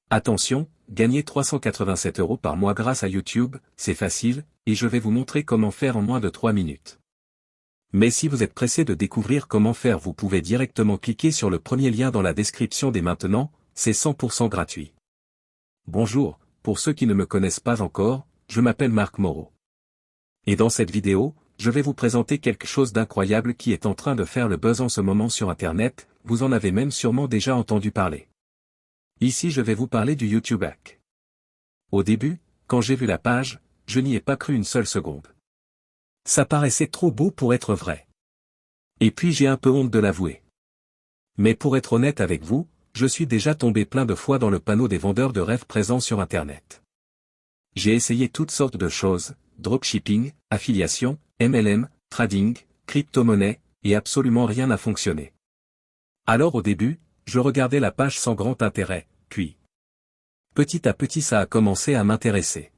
Attention, gagner 387 € par mois grâce à YouTube, c'est facile, et je vais vous montrer comment faire en moins de 3 minutes. Mais si vous êtes pressé de découvrir comment faire, vous pouvez directement cliquer sur le premier lien dans la description dès maintenant, c'est 100% gratuit. Bonjour, pour ceux qui ne me connaissent pas encore, je m'appelle Marc Moreau. Et dans cette vidéo, je vais vous présenter quelque chose d'incroyable qui est en train de faire le buzz en ce moment sur Internet, vous en avez même sûrement déjà entendu parler. Ici je vais vous parler du YouTube Hack. Au début, quand j'ai vu la page, je n'y ai pas cru une seule seconde. Ça paraissait trop beau pour être vrai. Et puis j'ai un peu honte de l'avouer. Mais pour être honnête avec vous, je suis déjà tombé plein de fois dans le panneau des vendeurs de rêves présents sur Internet. J'ai essayé toutes sortes de choses, dropshipping, affiliation, MLM, trading, crypto-monnaie, et absolument rien n'a fonctionné. Alors au début, je regardais la page sans grand intérêt, puis petit à petit ça a commencé à m'intéresser.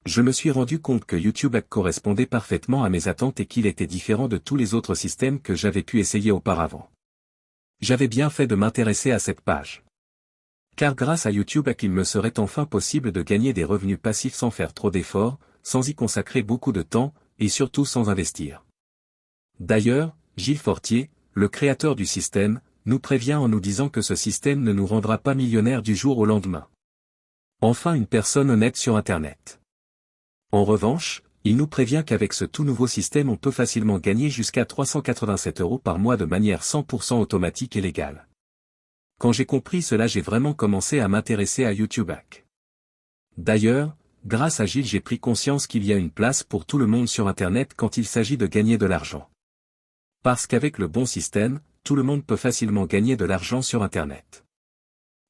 Je me suis rendu compte que YouTube Hack correspondait parfaitement à mes attentes et qu'il était différent de tous les autres systèmes que j'avais pu essayer auparavant. J'avais bien fait de m'intéresser à cette page. Car grâce à YouTube Hack il me serait enfin possible de gagner des revenus passifs sans faire trop d'efforts, sans y consacrer beaucoup de temps, et surtout sans investir. D'ailleurs, Gilles Fortier, le créateur du système, nous prévient en nous disant que ce système ne nous rendra pas millionnaires du jour au lendemain. Enfin une personne honnête sur Internet. En revanche, il nous prévient qu'avec ce tout nouveau système on peut facilement gagner jusqu'à 387 € par mois de manière 100% automatique et légale. Quand j'ai compris cela, j'ai vraiment commencé à m'intéresser à YouTube Hack. D'ailleurs, grâce à Gilles j'ai pris conscience qu'il y a une place pour tout le monde sur Internet quand il s'agit de gagner de l'argent. Parce qu'avec le bon système, tout le monde peut facilement gagner de l'argent sur Internet.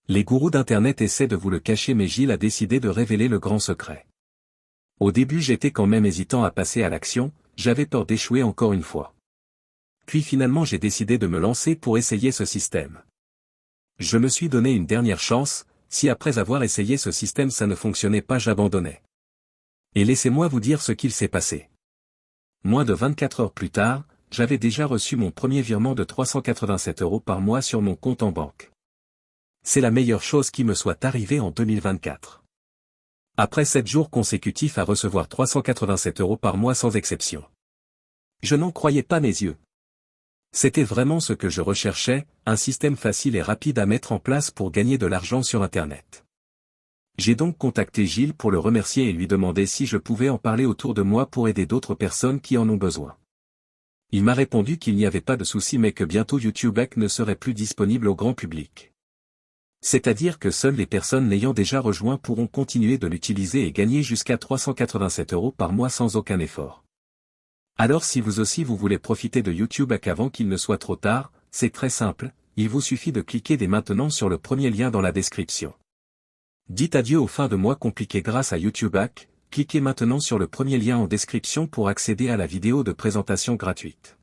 Les gourous d'Internet essaient de vous le cacher mais Gilles a décidé de révéler le grand secret. Au début j'étais quand même hésitant à passer à l'action, j'avais peur d'échouer encore une fois. Puis finalement j'ai décidé de me lancer pour essayer ce système. Je me suis donné une dernière chance, si après avoir essayé ce système ça ne fonctionnait pas j'abandonnais. Et laissez-moi vous dire ce qu'il s'est passé. Moins de 24 heures plus tard, j'avais déjà reçu mon premier virement de 387 € par mois sur mon compte en banque. C'est la meilleure chose qui me soit arrivée en 2024. Après 7 jours consécutifs à recevoir 387 € par mois sans exception. Je n'en croyais pas mes yeux. C'était vraiment ce que je recherchais, un système facile et rapide à mettre en place pour gagner de l'argent sur Internet. J'ai donc contacté Gilles pour le remercier et lui demander si je pouvais en parler autour de moi pour aider d'autres personnes qui en ont besoin. Il m'a répondu qu'il n'y avait pas de souci mais que bientôt YouTube Hack ne serait plus disponible au grand public. C'est-à-dire que seules les personnes l'ayant déjà rejoint pourront continuer de l'utiliser et gagner jusqu'à 387 € par mois sans aucun effort. Alors si vous aussi vous voulez profiter de YouTube Hack avant qu'il ne soit trop tard, c'est très simple, il vous suffit de cliquer dès maintenant sur le premier lien dans la description. Dites adieu aux fins de mois compliquées grâce à YouTube Hack. Cliquez maintenant sur le premier lien en description pour accéder à la vidéo de présentation gratuite.